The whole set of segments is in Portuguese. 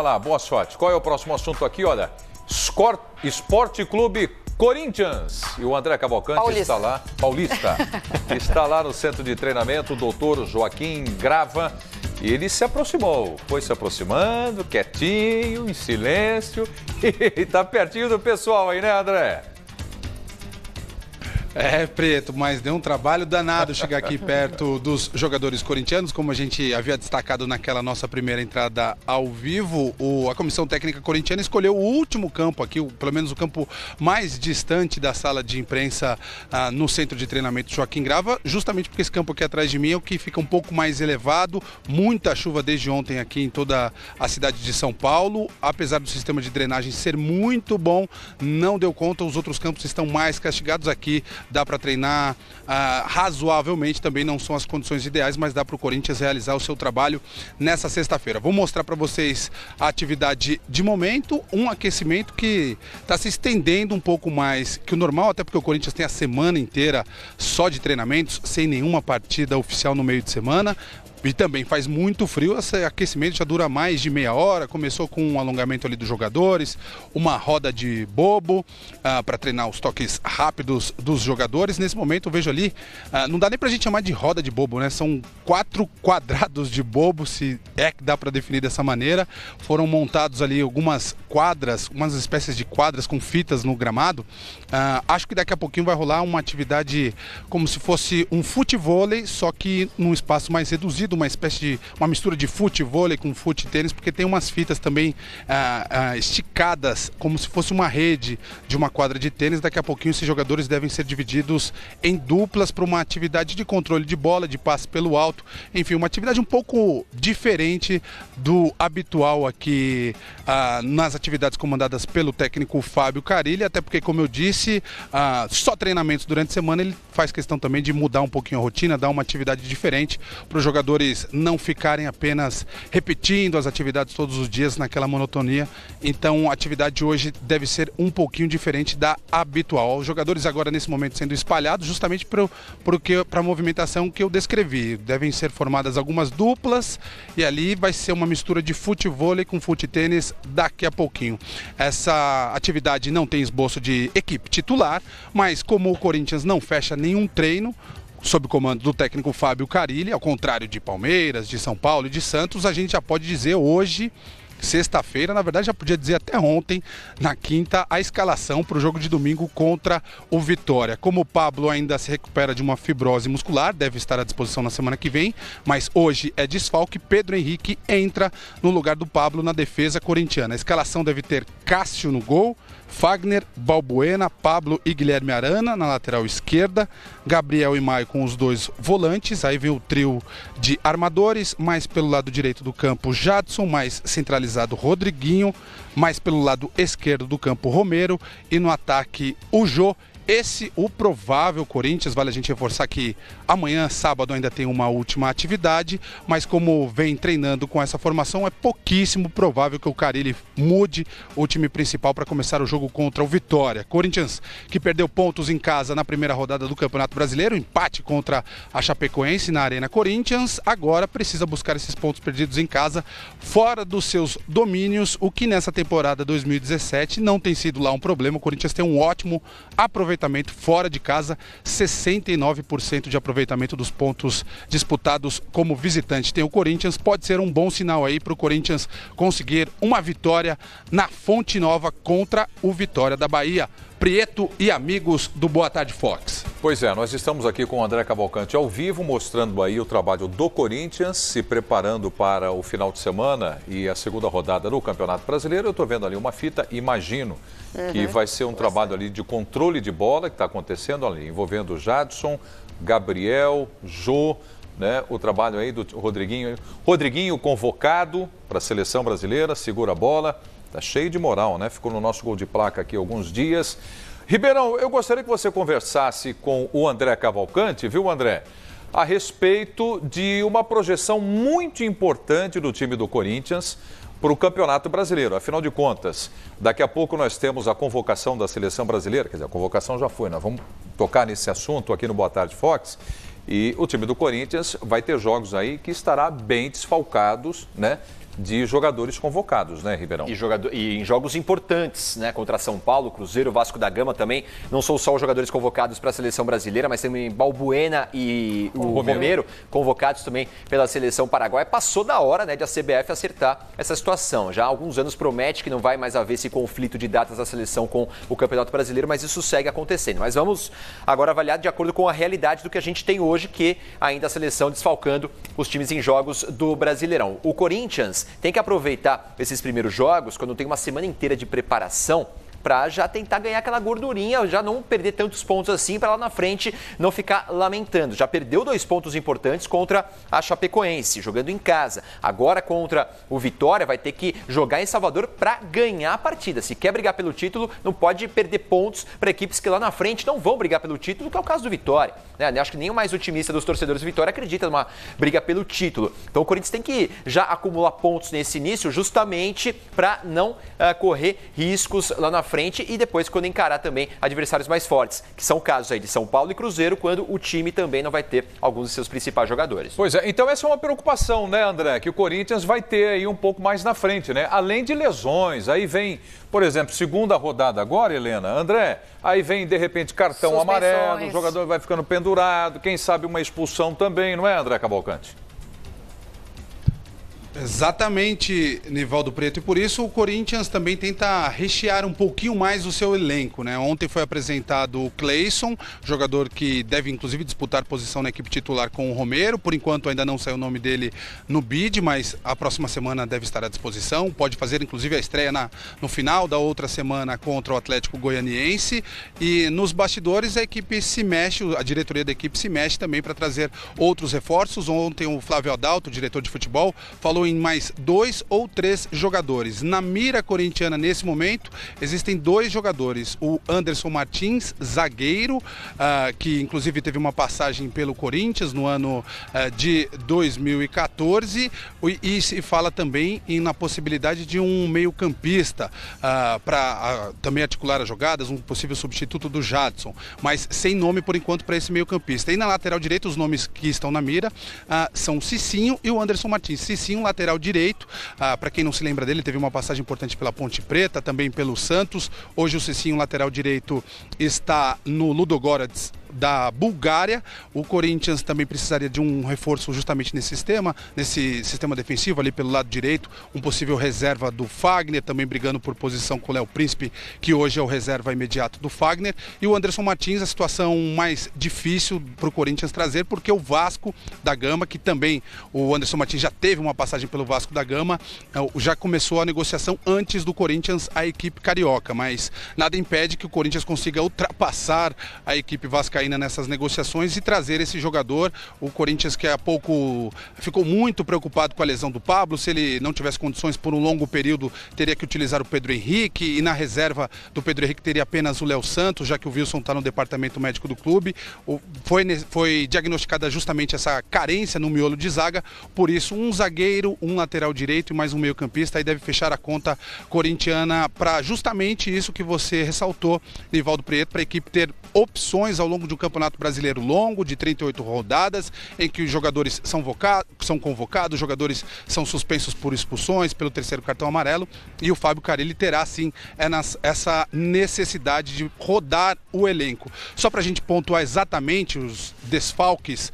Olá, boa sorte. Qual é o próximo assunto aqui? Olha, Esporte Clube Corinthians. E o André Cavalcante está lá, paulista, está lá no centro de treinamento, o doutor Joaquim Grava. E ele se aproximou, foi se aproximando, quietinho, em silêncio. E está pertinho do pessoal aí, né, André? É, Preto, mas deu um trabalho danado chegar aqui perto dos jogadores corintianos, como a gente havia destacado naquela nossa primeira entrada ao vivo. A comissão técnica corintiana escolheu o último campo aqui, pelo menos o campo mais distante da sala de imprensa no centro de treinamento Joaquim Grava, justamente porque esse campo aqui atrás de mim é o que fica um pouco mais elevado, muita chuva desde ontem aqui em toda a cidade de São Paulo, apesar do sistema de drenagem ser muito bom, não deu conta, os outros campos estão mais castigados aqui. Dá para treinar razoavelmente, também não são as condições ideais, mas dá para o Corinthians realizar o seu trabalho nessa sexta-feira. Vou mostrar para vocês a atividade de momento, um aquecimento que está se estendendo um pouco mais que o normal, até porque o Corinthians tem a semana inteira só de treinamentos, sem nenhuma partida oficial no meio de semana. E também faz muito frio, esse aquecimento já dura mais de meia hora, começou com um alongamento ali dos jogadores, uma roda de bobo para treinar os toques rápidos dos jogadores. Nesse momento eu vejo ali, não dá nem pra gente chamar de roda de bobo, né? São 4 quadrados de bobo, se é que dá para definir dessa maneira. Foram montados ali algumas quadras, umas espécies de quadras com fitas no gramado. Acho que daqui a pouquinho vai rolar uma atividade como se fosse um futevôlei, só que num espaço mais reduzido, uma mistura de futevôlei com fute-tênis, porque tem umas fitas também esticadas, como se fosse uma rede de uma quadra de tênis. Daqui a pouquinho esses jogadores devem ser divididos em duplas para uma atividade de controle de bola, de passe pelo alto, enfim, uma atividade um pouco diferente do habitual aqui nas atividades comandadas pelo técnico Fábio Carilli, até porque, como eu disse, só treinamentos durante a semana. Ele faz questão também de mudar um pouquinho a rotina, dar uma atividade diferente para os jogadores não ficarem apenas repetindo as atividades todos os dias naquela monotonia. Então a atividade de hoje deve ser um pouquinho diferente da habitual. Os jogadores agora nesse momento sendo espalhados justamente para a movimentação que eu descrevi. Devem ser formadas algumas duplas e ali vai ser uma mistura de futevôlei com fute-tênis daqui a pouquinho. Essa atividade não tem esboço de equipe titular, mas como o Corinthians não fecha nenhum treino sob o comando do técnico Fábio Carilli, ao contrário de Palmeiras, de São Paulo e de Santos, a gente já pode dizer hoje, sexta-feira, na verdade já podia dizer até ontem, na quinta, a escalação para o jogo de domingo contra o Vitória. Como o Pablo ainda se recupera de uma fibrose muscular, deve estar à disposição na semana que vem, mas hoje é desfalque. Pedro Henrique entra no lugar do Pablo na defesa corintiana. A escalação deve ter Cássio no gol, Fagner, Balbuena, Pablo e Guilherme Arana na lateral esquerda, Gabriel e Maio com os dois volantes, aí vem o trio de armadores, mais pelo lado direito do campo Jadson, mais centralizado Rodriguinho, mais pelo lado esquerdo do campo Romero e no ataque o Jô. Esse, o provável Corinthians, vale a gente reforçar que amanhã, sábado, ainda tem uma última atividade, mas como vem treinando com essa formação, é pouquíssimo provável que o Carilli mude o time principal para começar o jogo contra o Vitória. Corinthians, que perdeu pontos em casa na primeira rodada do Campeonato Brasileiro, empate contra a Chapecoense na Arena Corinthians, agora precisa buscar esses pontos perdidos em casa, fora dos seus domínios, o que nessa temporada 2017 não tem sido lá um problema. O Corinthians tem um ótimo aproveitamento fora de casa, 69% de aproveitamento dos pontos disputados como visitante. Tem o Corinthians, pode ser um bom sinal aí para o Corinthians conseguir uma vitória na Fonte Nova contra o Vitória da Bahia. Prieto e amigos do Boa Tarde Fox. Pois é, nós estamos aqui com o André Cavalcante ao vivo, mostrando aí o trabalho do Corinthians, se preparando para o final de semana e a segunda rodada do Campeonato Brasileiro. Eu estou vendo ali uma fita, imagino que vai ser um trabalho ali de controle de bola que está acontecendo ali, envolvendo Jadson, Gabriel, Jô, né? O trabalho aí do Rodriguinho. Rodriguinho convocado para a seleção brasileira, segura a bola. Tá cheio de moral, né? Ficou no nosso gol de placa aqui há alguns dias. Ribeirão, eu gostaria que você conversasse com o André Cavalcante, viu, André? A respeito de uma projeção muito importante do time do Corinthians para o Campeonato Brasileiro. Afinal de contas, daqui a pouco nós temos a convocação da seleção brasileira. Quer dizer, a convocação já foi, nós vamos tocar nesse assunto aqui no Boa Tarde Fox. E o time do Corinthians vai ter jogos aí que estará bem desfalcados, né? de jogadores convocados, né, Ribeirão? E em jogos importantes, né, contra São Paulo, Cruzeiro, Vasco da Gama também. Não são só os jogadores convocados para a seleção brasileira, mas também Balbuena e o Romero convocados também pela seleção paraguaia. Passou da hora, né, de a CBF acertar essa situação. Já há alguns anos promete que não vai mais haver esse conflito de datas da seleção com o Campeonato Brasileiro, mas isso segue acontecendo. Mas vamos agora avaliar de acordo com a realidade do que a gente tem hoje, que ainda a seleção desfalcando os times em jogos do Brasileirão. O Corinthians tem que aproveitar esses primeiros jogos, quando tem uma semana inteira de preparação, para já tentar ganhar aquela gordurinha, já não perder tantos pontos assim, para lá na frente não ficar lamentando. Já perdeu 2 pontos importantes contra a Chapecoense, jogando em casa. Agora contra o Vitória vai ter que jogar em Salvador para ganhar a partida. Se quer brigar pelo título, não pode perder pontos para equipes que lá na frente não vão brigar pelo título, que é o caso do Vitória, né? Acho que nem o mais otimista dos torcedores do Vitória acredita numa briga pelo título. Então o Corinthians tem que já acumular pontos nesse início, justamente para não correr riscos lá na frente e depois quando encarar também adversários mais fortes, que são casos aí de São Paulo e Cruzeiro, quando o time também não vai ter alguns de seus principais jogadores. Pois é, então essa é uma preocupação, né, André, que o Corinthians vai ter aí um pouco mais na frente, né? Além de lesões, aí vem, por exemplo, segunda rodada agora, Helena, André, aí vem de repente cartão amarelo, o jogador vai ficando pendurado, quem sabe uma expulsão também, não é, André Cavalcante? Exatamente, Nivaldo Preto, e por isso o Corinthians também tenta rechear um pouquinho mais o seu elenco, né? Ontem foi apresentado o Cleison, jogador que deve inclusive disputar posição na equipe titular com o Romero. Por enquanto ainda não saiu o nome dele no bid, mas a próxima semana deve estar à disposição, pode fazer inclusive a estreia no final da outra semana contra o Atlético Goianiense. E nos bastidores a equipe se mexe, a diretoria da equipe se mexe também para trazer outros reforços. Ontem o Flávio Adalto, diretor de futebol, falou em mais 2 ou 3 jogadores. Na mira corintiana, nesse momento, existem 2 jogadores. O Anderson Martins, zagueiro, que inclusive teve uma passagem pelo Corinthians no ano de 2014. E se fala também na possibilidade de um meio-campista para também articular as jogadas, um possível substituto do Jadson, mas sem nome por enquanto para esse meio-campista. E na lateral direita, os nomes que estão na mira são o Cicinho e o Anderson Martins. Cicinho, lateral direito, para quem não se lembra dele, teve uma passagem importante pela Ponte Preta, também pelo Santos. Hoje o Cicinho, lateral direito, está no Ludogorets da Bulgária. O Corinthians também precisaria de um reforço justamente nesse sistema defensivo ali pelo lado direito, um possível reserva do Fagner, também brigando por posição com o Léo Príncipe, que hoje é o reserva imediato do Fagner. E o Anderson Martins, a situação mais difícil para o Corinthians trazer, porque o Vasco da Gama, que também o Anderson Martins já teve uma passagem pelo Vasco da Gama, já começou a negociação antes do Corinthians, a equipe carioca, mas nada impede que o Corinthians consiga ultrapassar a equipe vascaína nessas negociações e trazer esse jogador. O Corinthians, que há pouco ficou muito preocupado com a lesão do Pablo, se ele não tivesse condições por um longo período, teria que utilizar o Pedro Henrique, e na reserva do Pedro Henrique teria apenas o Léo Santos, já que o Wilson está no departamento médico do clube. Foi diagnosticada justamente essa carência no miolo de zaga, por isso um zagueiro, um lateral direito e mais um meio-campista, aí deve fechar a conta corintiana para justamente isso que você ressaltou, Nivaldo Preto, para a equipe ter opções ao longo de um campeonato brasileiro longo, de 38 rodadas, em que os jogadores são convocados, os jogadores são suspensos por expulsões, pelo 3º cartão amarelo, e o Fábio Carille terá sim essa necessidade de rodar o elenco. Só para a gente pontuar exatamente os desfalques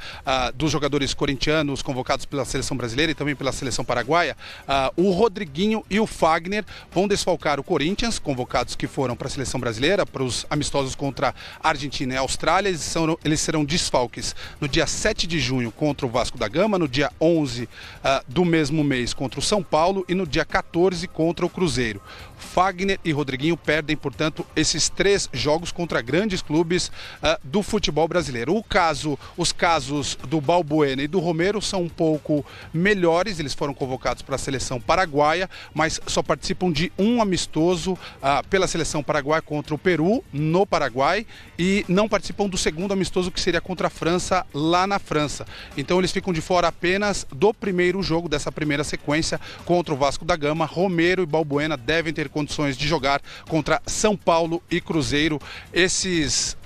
dos jogadores corintianos convocados pela seleção brasileira e também pela seleção paraguaia, o Rodriguinho e o Fagner vão desfalcar o Corinthians, convocados que foram para a seleção brasileira, para os amistosos contra a Argentina e a Austrália. Eles serão desfalques no dia 7 de junho contra o Vasco da Gama, no dia 11 do mesmo mês contra o São Paulo e no dia 14 contra o Cruzeiro. Fagner e Rodriguinho perdem, portanto, esses 3 jogos contra grandes clubes do futebol brasileiro. Os casos do Balbuena e do Romero são um pouco melhores, eles foram convocados para a seleção paraguaia, mas só participam de um amistoso pela seleção paraguaia contra o Peru, no Paraguai, e não participam do segundo amistoso, que seria contra a França, lá na França. Então eles ficam de fora apenas do primeiro jogo, dessa primeira sequência, contra o Vasco da Gama. Romero e Balbuena devem ter condições de jogar contra São Paulo e Cruzeiro.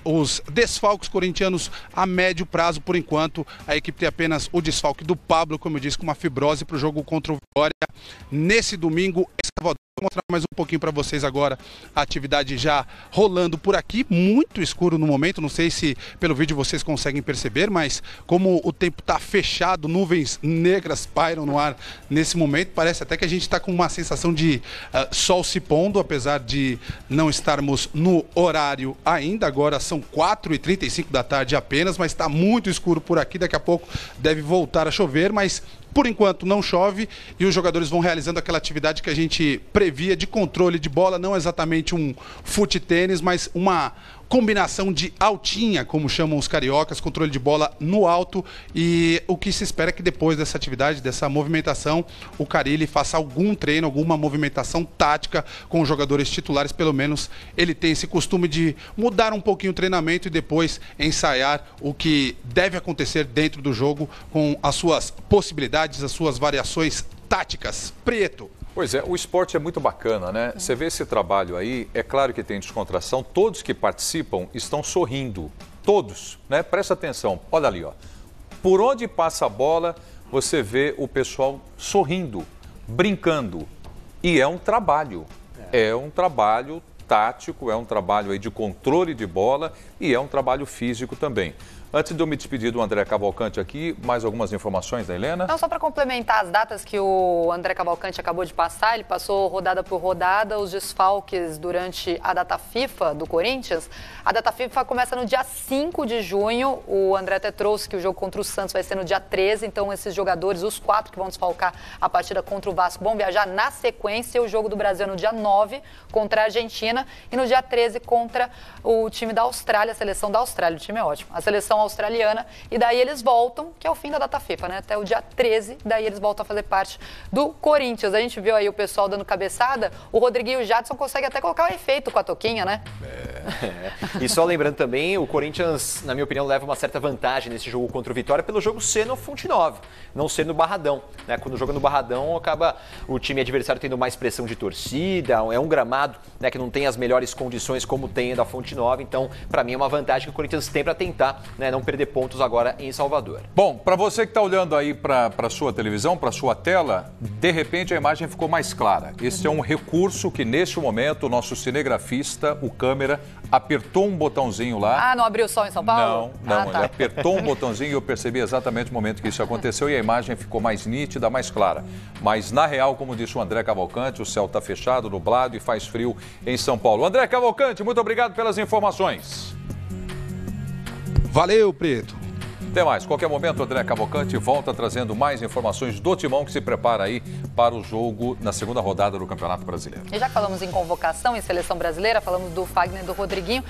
Os desfalques corintianos a médio prazo, por enquanto. A equipe tem apenas o desfalque do Pablo, como eu disse, com uma fibrose para o jogo contra o Vitória nesse domingo. Vou mostrar mais um pouquinho para vocês agora a atividade já rolando por aqui, muito escuro no momento, não sei se pelo vídeo vocês conseguem perceber, mas como o tempo está fechado, nuvens negras pairam no ar nesse momento, parece até que a gente está com uma sensação de sol se pondo, apesar de não estarmos no horário ainda. Agora são 4h35 da tarde apenas, mas está muito escuro por aqui, daqui a pouco deve voltar a chover, mas por enquanto não chove e os jogadores vão realizando aquela atividade que a gente previa de controle de bola, não exatamente um fute-tênis, mas uma combinação de altinha, como chamam os cariocas, controle de bola no alto. E o que se espera é que depois dessa atividade, dessa movimentação, o Carille faça algum treino, alguma movimentação tática com os jogadores titulares. Pelo menos ele tem esse costume de mudar um pouquinho o treinamento e depois ensaiar o que deve acontecer dentro do jogo com as suas possibilidades, as suas variações táticas. Preto. Pois é, o esporte é muito bacana, né? Você vê esse trabalho aí, é claro que tem descontração, todos que participam estão sorrindo, todos, né? Presta atenção, olha ali, ó. Por onde passa a bola, você vê o pessoal sorrindo, brincando. E é um trabalho tático, é um trabalho aí de controle de bola e é um trabalho físico também. Antes de eu me despedir do André Cavalcante aqui, mais algumas informações da Helena? Não, só para complementar as datas que o André Cavalcante acabou de passar, ele passou rodada por rodada os desfalques durante a data FIFA do Corinthians. A data FIFA começa no dia 5 de junho, o André até trouxe que o jogo contra o Santos vai ser no dia 13, então esses jogadores, os 4 que vão desfalcar a partida contra o Vasco, vão viajar na sequência. O jogo do Brasil é no dia 9 contra a Argentina e no dia 13 contra o time da Austrália, a seleção da Austrália, o time é ótimo, a seleção australiana, e daí eles voltam, que é o fim da data FIFA, né? Até o dia 13, daí eles voltam a fazer parte do Corinthians. A gente viu aí o pessoal dando cabeçada, o Rodriguinho e o Jadson conseguem até colocar um efeito com a toquinha, né? E só lembrando também, o Corinthians, na minha opinião, leva uma certa vantagem nesse jogo contra o Vitória pelo jogo ser no Fonte Nova, não ser no Barradão, né? Quando joga no Barradão, acaba o time adversário tendo mais pressão de torcida, é um gramado, né, que não tem as melhores condições como tem da Fonte Nova, então, para mim é uma vantagem que o Corinthians tem para tentar, né, não perder pontos agora em Salvador. Bom, para você que está olhando aí para a sua televisão, para a sua tela, de repente a imagem ficou mais clara. Esse é um recurso que neste momento o nosso cinegrafista, o câmera, apertou um botãozinho lá. Ah, não abriu o sol em São Paulo? Não, ele apertou um botãozinho e eu percebi exatamente o momento que isso aconteceu e a imagem ficou mais nítida, mais clara. Mas na real, como disse o André Cavalcante, o céu está fechado, nublado e faz frio em São Paulo. André Cavalcante, muito obrigado pelas informações. Valeu, Preto. Até mais. Qualquer momento, André Cavalcante volta trazendo mais informações do Timão que se prepara aí para o jogo na segunda rodada do Campeonato Brasileiro. E já falamos em convocação, em seleção brasileira, falamos do Fagner e do Rodriguinho.